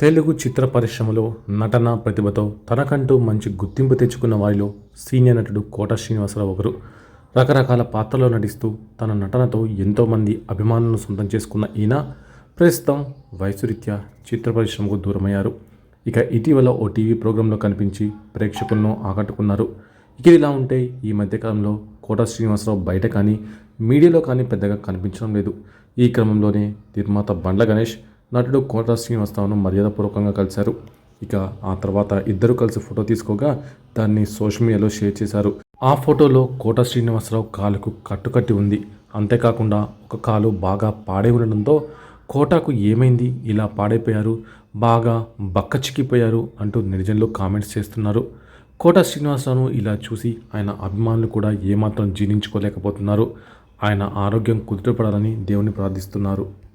తెలుగు చిత్ర పరిశ్రమలో నటన ప్రతిభతో తనకంటూ మంచి గుర్తింపు తెచ్చుకున్న వారిలో సీనియర్ నటుడు కోట శ్రీనివాసరావు ఒకరు. రకరకాల పాత్రల్లో నటిస్తూ తన నటనతో ఎంతోమంది అభిమానులను సొంతం చేసుకున్న ఈయన ప్రస్తుతం వయసురీత్యా చిత్ర పరిశ్రమకు దూరమయ్యారు. ఇక ఇటీవల ఓ టీవీ ప్రోగ్రాంలో కనిపించి ప్రేక్షకులను ఆకట్టుకున్నారు. ఇక ఇలా ఉంటే ఈ మధ్యకాలంలో కోట శ్రీనివాసరావు బయట కానీ మీడియాలో కానీ పెద్దగా కనిపించడం లేదు. ఈ క్రమంలోనే నిర్మాత బండ్ల గణేష్ నటుడు కోట శ్రీనివాసరావును మర్యాదపూర్వకంగా కలిశారు. ఇక ఆ తర్వాత ఇద్దరు కలిసి ఫోటో తీసుకోగా దాన్ని సోషల్ మీడియాలో షేర్ చేశారు. ఆ ఫోటోలో కోట శ్రీనివాసరావు కాలుకు కట్టుకట్టి ఉంది. అంతేకాకుండా ఒక కాలు బాగా పాడై ఉండడంతో కోటకు ఏమైంది, ఇలా పాడైపోయారు, బాగా బక్కచిక్కిపోయారు అంటూ నెటిజన్లు కామెంట్స్ చేస్తున్నారు. కోట శ్రీనివాసరావును ఇలా చూసి ఆయన అభిమానులు కూడా ఏమాత్రం జీర్ణించుకోలేకపోతున్నారు. ఆయన ఆరోగ్యం కుదుటపడాలని దేవుని ప్రార్థిస్తున్నారు.